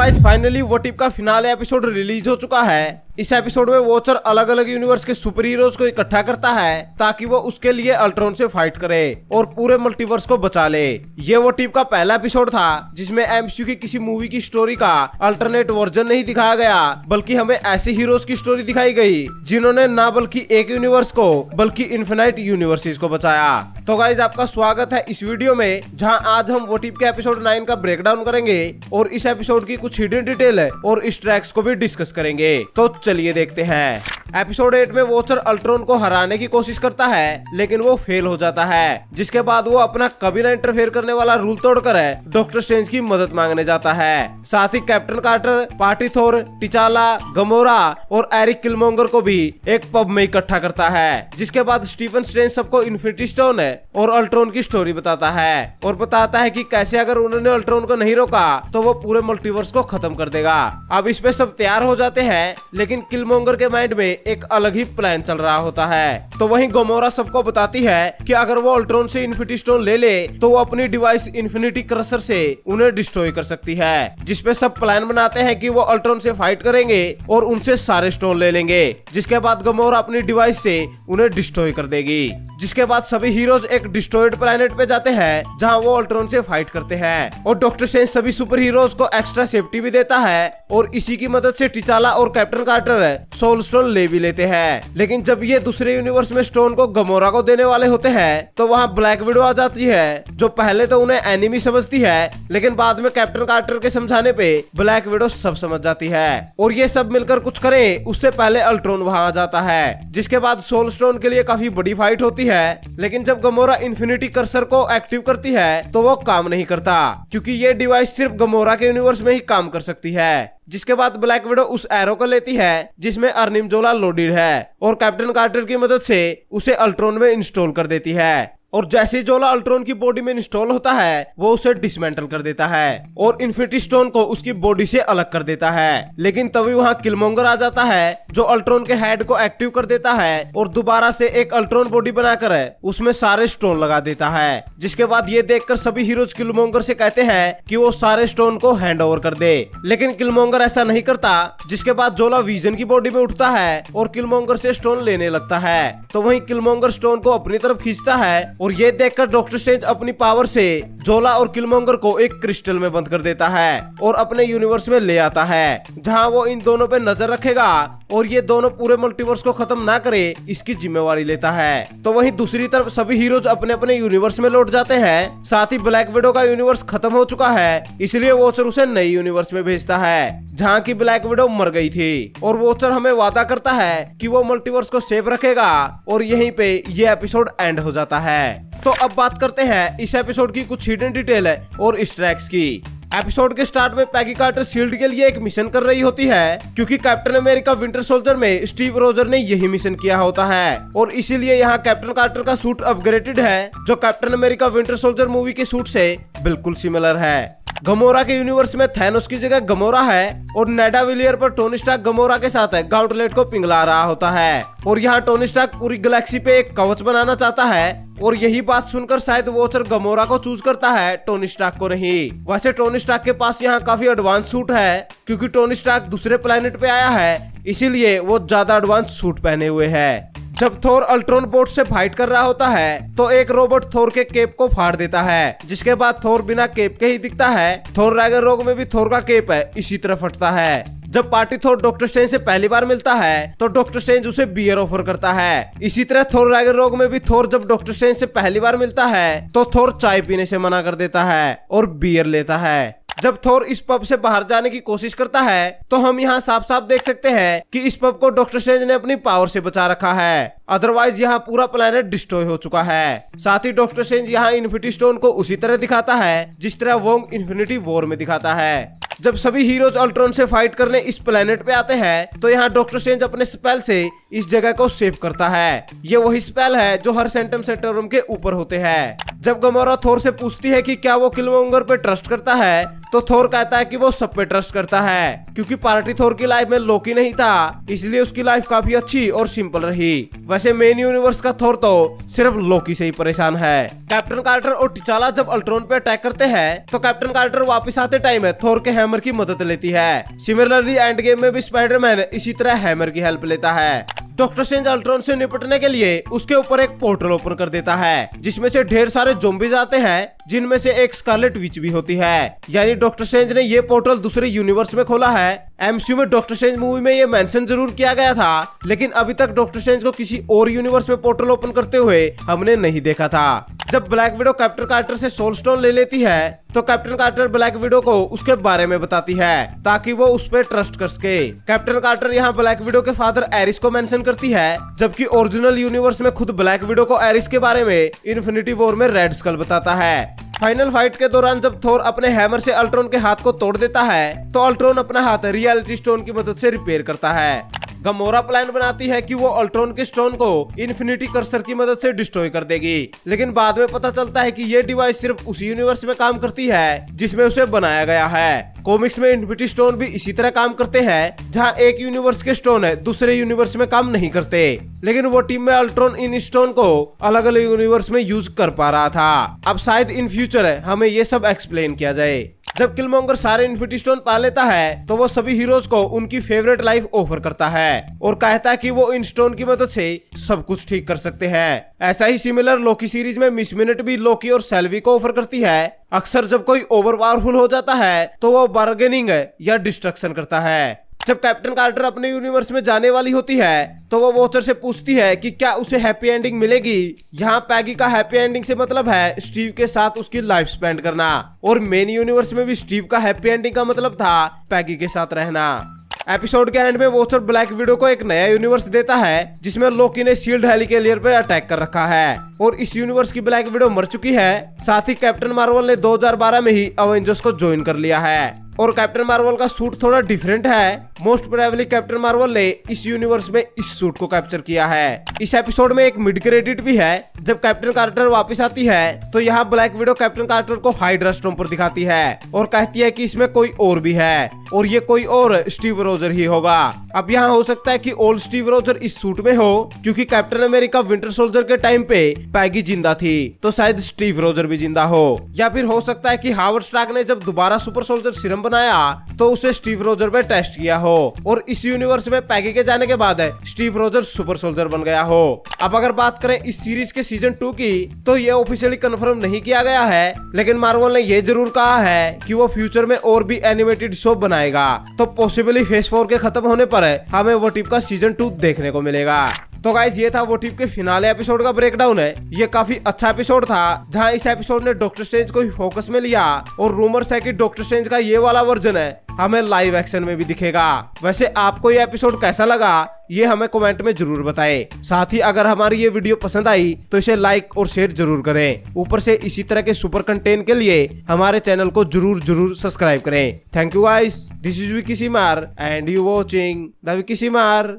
Guys finally what if का finale episode release हो चुका है। इस एपिसोड में वॉचर अलग अलग यूनिवर्स के सुपर हीरोज को इकट्ठा करता है ताकि वो उसके लिए अल्ट्रॉन से फाइट करे और पूरे मल्टीवर्स को बचा ले। ये व्हाट इफ का पहला एपिसोड था जिसमें एमसीयू की किसी मूवी की स्टोरी का अल्टरनेट वर्जन नहीं दिखाया गया, बल्कि हमें ऐसे हीरोज की स्टोरी दिखाई गई जिन्होंने ना बल्कि एक यूनिवर्स को बल्कि इन्फिनाइट यूनिवर्सेस को बचाया। तो गाइज आपका स्वागत है इस वीडियो में, जहां आज हम व्हाट इफ के एपिसोड 9 का ब्रेकडाउन करेंगे और इस एपिसोड की कुछ हिडन डिटेल और ईस्टर एग्स को भी डिस्कस करेंगे। तो चलिए देखते हैं। एपिसोड 8 में वॉचर अल्ट्रॉन को हराने की कोशिश करता है लेकिन वो फेल हो जाता है, जिसके बाद वो अपना कभी ना इंटरफेयर करने वाला रूल तोड़कर डॉक्टर स्ट्रेंज की मदद मांगने जाता है। साथ ही कैप्टन कार्टर, पार्टी थोर, टिचाला, गमोरा और एरिक किलमोंगर को भी एक पब में इकट्ठा करता है, जिसके बाद स्टीफन स्ट्रेंज सबको इन्फिनिटी स्टोन और अल्ट्रॉन की स्टोरी बताता है और बताता है कि कैसे अगर उन्होंने अल्ट्रॉन को नहीं रोका तो वो पूरे मल्टीवर्स को खत्म कर देगा। अब इस पे सब तैयार हो जाते हैं, लेकिन किलमोंगर के माइंड में एक अलग ही प्लान चल रहा होता है। तो वहीं गमोरा सबको बताती है कि अगर वो अल्ट्रॉन से इन्फिनिटी स्टोन ले ले तो वो अपनी डिवाइस इन्फिनिटी क्रशर से उन्हें डिस्ट्रॉय कर सकती है, जिसपे सब प्लान बनाते हैं कि वो अल्ट्रॉन से फाइट करेंगे और उनसे सारे स्टोन ले लेंगे, जिसके बाद गमोरा अपनी डिवाइस से उन्हें डिस्ट्रॉय कर देगी। जिसके बाद सभी हीरोज एक डिस्ट्रॉयड प्लेनेट पे जाते हैं जहां वो अल्ट्रॉन से फाइट करते हैं और डॉक्टर स्ट्रेंज सभी सुपर हीरोज को एक्स्ट्रा सेफ्टी भी देता है और इसी की मदद से टिचाला और कैप्टन कार्टर सोल स्टोन ले भी लेते हैं। लेकिन जब ये दूसरे यूनिवर्स में स्टोन को गमोरा को देने वाले होते हैं तो वहाँ ब्लैक विडो आ जाती है, जो पहले तो उन्हें एनिमी समझती है, लेकिन बाद में कैप्टन कार्टर के समझाने पे ब्लैक विडो सब समझ जाती है और ये सब मिलकर कुछ करें उससे पहले अल्ट्रॉन वहाँ आ जाता है। जिसके बाद सोल स्टोन के लिए काफी बड़ी फाइट होती है, लेकिन जब गमोरा इन्फिनिटी कर्सर को एक्टिव करती है तो वो काम नहीं करता, क्योंकि ये डिवाइस सिर्फ गमोरा के यूनिवर्स में ही काम कर सकती है। जिसके बाद ब्लैक विडो उस एरो को लेती है जिसमें अर्निम जोला लोडेड है और कैप्टन कार्टर की मदद से उसे अल्ट्रॉन में इंस्टॉल कर देती है और जैसे जोला अल्ट्रॉन की बॉडी में इंस्टॉल होता है वो उसे डिसमेंटल कर देता है और इन्फिनिटी स्टोन को उसकी बॉडी से अलग कर देता है। लेकिन तभी वहाँ किलमोंगर आ जाता है जो अल्ट्रॉन के हेड को एक्टिव कर देता है और दोबारा से एक अल्ट्रॉन बॉडी बनाकर उसमें सारे स्टोन लगा देता है। जिसके बाद ये देखकर सभी हीरोज किलमोंगर से कहते हैं कि वो सारे स्टोन को हैंड ओवर कर दे, लेकिन किलमोंगर ऐसा नहीं करता। जिसके बाद जोला विजन की बॉडी में उठता है और किलमोंगर से स्टोन लेने लगता है, तो वहीं किलमोंगर स्टोन को अपनी तरफ खींचता है और ये देखकर डॉक्टर स्ट्रेंज अपनी पावर से जोला और किलमोंगर को एक क्रिस्टल में बंद कर देता है और अपने यूनिवर्स में ले आता है, जहां वो इन दोनों पे नजर रखेगा और ये दोनों पूरे मल्टीवर्स को खत्म ना करे इसकी जिम्मेवारी लेता है। तो वहीं दूसरी तरफ सभी हीरोज अपने अपने यूनिवर्स में लौट जाते हैं। साथ ही ब्लैक विडो का यूनिवर्स खत्म हो चुका है, इसलिए वॉचर उसे नई यूनिवर्स में भेजता है जहाँ की ब्लैक विडो मर गई थी और वॉचर हमें वादा करता है कि वो मल्टीवर्स को सेव रखेगा और यहीं पे ये एपिसोड एंड हो जाता है। तो अब बात करते हैं इस एपिसोड की कुछ हिडन डिटेल और ईस्टर एग्स की। एपिसोड के स्टार्ट में पैगी कार्टर शील्ड के लिए एक मिशन कर रही होती है, क्योंकि कैप्टन अमेरिका विंटर सोल्जर में स्टीव रोजर ने यही मिशन किया होता है और इसीलिए यहाँ कैप्टन कार्टर का सूट अपग्रेडेड है, जो captain America winter soldier movie के सूट से बिल्कुल सिमिलर है। गमोरा के यूनिवर्स में थैनोस की जगह गमोरा है और नेडा विलियर पर टोनी स्टार्क गमोरा के साथ गाउंटलेट को पिघला रहा होता है और यहाँ टोनी स्टार्क पूरी गैलेक्सी पे एक कवच बनाना चाहता है और यही बात सुनकर शायद वॉचर गमोरा को चूज करता है, टोनी स्टार्क को नहीं। वैसे टोनी स्टार्क के पास यहाँ काफी एडवांस सूट है, क्योंकि टोनी स्टार्क दूसरे प्लेनेट पे आया है, इसीलिए वो ज्यादा एडवांस सूट पहने हुए है। जब थोर अल्ट्रॉन बोट से फाइट कर रहा होता है तो एक रोबोट थोर के केप को फाड़ देता है, जिसके बाद थोर बिना केप के ही दिखता है। थोर रैग्नारोक में भी थोर का केप है इसी तरह फटता है। जब पार्टी थोर डॉक्टर स्ट्रेंज से पहली बार मिलता है तो डॉक्टर स्ट्रेंज उसे बियर ऑफर करता है। इसी तरह थोर रैग्नारोक में भी थोर जब डॉक्टर स्ट्रेंज से पहली बार मिलता है तो थोर चाय पीने से मना कर देता है और बियर लेता है। जब थोर इस पब से बाहर जाने की कोशिश करता है तो हम यहाँ साफ साफ देख सकते हैं कि इस पब को डॉक्टर स्ट्रेंज ने अपनी पावर से बचा रखा है, अदरवाइज यहाँ पूरा प्लेनेट डिस्ट्रॉय हो चुका है। साथ ही डॉक्टर स्ट्रेंज यहाँ इन्फिनिटी स्टोन को उसी तरह दिखाता है जिस तरह वोंग इन्फिनिटी वॉर में दिखाता है। जब सभी हीरोज अल्ट्रॉन से फाइट करने इस प्लेनेट पे आते हैं तो यहाँ डॉक्टर स्ट्रेंज अपने स्पेल से इस जगह को सेव करता है। ये वही स्पेल है जो हर सेंटम सेंटरम के ऊपर होते हैं। जब गमोरा थोर से पूछती है कि क्या वो किलमोंगर पे ट्रस्ट करता है तो थोर कहता है कि वो सब पे ट्रस्ट करता है, क्योंकि पार्टी थोर की लाइफ में लोकी नहीं था, इसलिए उसकी लाइफ काफी अच्छी और सिंपल रही। वैसे मेन यूनिवर्स का थोर तो सिर्फ लोकी से ही परेशान है। कैप्टन कार्टर और टिचाला जब अल्ट्रॉन पे अटैक करते हैं तो कैप्टन कार्टर वापस आते टाइम थोर के हैमर की मदद लेती है। सिमिलरली एंड गेम में भी स्पाइडरमैन इसी तरह हैमर की हेल्प लेता है। डॉक्टर स्ट्रेंज अल्ट्रॉन से निपटने के लिए उसके ऊपर एक पोर्टल ओपन कर देता है, जिसमें से ढेर सारे ज़ॉम्बीज आते हैं, जिनमें से एक स्कारलेट विच भी होती है। यानी डॉक्टर स्ट्रेंज ने ये पोर्टल दूसरे यूनिवर्स में खोला है। एमसीयू में डॉक्टर स्ट्रेंज मूवी में ये मेंशन जरूर किया गया था, लेकिन अभी तक डॉक्टर स्ट्रेंज को किसी और यूनिवर्स में पोर्टल ओपन करते हुए हमने नहीं देखा था। जब ब्लैक विडो कैप्टन कार्टर से सोल स्टोन ले लेती है तो कैप्टन कार्टर ब्लैक विडो को उसके बारे में बताती है, ताकि वो उस पर ट्रस्ट कर सके। कैप्टन कार्टर यहाँ ब्लैक विडो के फादर एरिस को मेंशन करती है, जबकि ओरिजिनल यूनिवर्स में खुद ब्लैक विडो को एरिस के बारे में इन्फिनिटी वॉर में रेड स्कल बताता है। फाइनल फाइट के दौरान जब थोर अपने हैमर से अल्ट्रॉन के हाथ को तोड़ देता है तो अल्ट्रॉन अपना हाथ रियलिटी स्टोन की मदद से रिपेयर करता है। गमोरा प्लान बनाती है कि वो अल्ट्रॉन के स्टोन को इन्फिनिटी कर्सर की मदद से डिस्ट्रॉय कर देगी, लेकिन बाद में पता चलता है कि ये डिवाइस सिर्फ उसी यूनिवर्स में काम करती है जिसमें उसे बनाया गया है। कॉमिक्स में इन्फिनिटी स्टोन भी इसी तरह काम करते हैं, जहां एक यूनिवर्स के स्टोन है दूसरे यूनिवर्स में काम नहीं करते, लेकिन वो टीम में अल्ट्रॉन इन स्टोन को अलग अलग यूनिवर्स में यूज कर पा रहा था। अब शायद इन फ्यूचर हमें ये सब एक्सप्लेन किया जाए। जब किलमोंगर सारे इन्फिनिटी स्टोन पा लेता है तो वो सभी हीरोज को उनकी फेवरेट लाइफ ऑफर करता है और कहता है कि वो इन स्टोन की मदद से सब कुछ ठीक कर सकते हैं। ऐसा ही सिमिलर लोकी सीरीज में मिस मिनट भी लोकी और सेल्वी को ऑफर करती है। अक्सर जब कोई ओवर पावरफुल हो जाता है तो वो बार्गेनिंग या डिस्ट्रक्शन करता है। जब कैप्टन कार्टर अपने यूनिवर्स में जाने वाली होती है तो वो वॉचर से पूछती है कि क्या उसे हैप्पी एंडिंग मिलेगी। यहाँ पैगी का हैप्पी एंडिंग से मतलब है स्टीव के साथ उसकी लाइफ स्पेंड करना, और मेन यूनिवर्स में भी स्टीव का हैप्पी एंडिंग का मतलब था पैगी के साथ रहना। एपिसोड के एंड में वॉचर ब्लैक विडो को एक नया यूनिवर्स देता है, जिसमें लोकी ने शील्ड हेलिकॉप्टर पर अटैक कर रखा है और इस यूनिवर्स की ब्लैक विडो मर चुकी है। साथ ही कैप्टन मार्वल ने 2012 में ही अवेंजर्स को ज्वाइन कर लिया है और कैप्टन मार्वल का सूट थोड़ा डिफरेंट है। मोस्ट प्रोबेबली कैप्टन मार्वल ने इस यूनिवर्स में इस सूट को कैप्चर किया है। इस एपिसोड में एक मिड क्रेडिट भी है। जब कैप्टन कार्टर वापस आती है तो यहाँ ब्लैक विडो कैप्टन कार्टर को हाइड्रा स्टॉर्म पर दिखाती है और कहती है कि इसमें कोई और भी है और ये कोई और स्टीव रोजर ही होगा। अब यहाँ हो सकता है कि ओल्ड स्टीव रोजर इस सूट में हो, क्योंकि कैप्टन अमेरिका विंटर सोल्जर के टाइम पे पैगी जिंदा थी, तो शायद स्टीव रोजर भी जिंदा हो। या फिर हो सकता है कि हावर्ड स्टार्क ने जब दोबारा सुपर सोल्जर सीरम बनाया तो उसे स्टीव रोजर पे टेस्ट किया हो और इस यूनिवर्स में पैगी के जाने के बाद स्टीव रोजर सुपर सोल्जर बन गया हो। अब अगर बात करें इस सीरीज के सीजन 2 की, तो ये ऑफिशियली कंफर्म नहीं किया गया है, लेकिन मार्वल ने ये जरूर कहा है कि वो फ्यूचर में और भी एनिमेटेड शो बनाएगा, तो पॉसिबली फेज 4 के खत्म होने पर हमें वो टिप का सीजन 2 देखने को मिलेगा। तो गाइस ये था वो टिप के फिनाले एपिसोड का ब्रेकडाउन है। ये काफी अच्छा एपिसोड था, जहां इस एपिसोड ने डॉक्टर स्ट्रेंज को ही फोकस में लिया और रूमर्स है कि डॉक्टर स्ट्रेंज का ये वाला वर्जन है हमें लाइव एक्शन में भी दिखेगा। वैसे आपको ये एपिसोड कैसा लगा ये हमें कमेंट में जरूर बताएं। साथ ही अगर हमारी ये वीडियो पसंद आई तो इसे लाइक और शेयर जरूर करें। ऊपर से इसी तरह के सुपर कंटेंट के लिए हमारे चैनल को जरूर सब्सक्राइब करें। Thank you guys, this is Vicky Seemar and you watching the Vicky सीमार।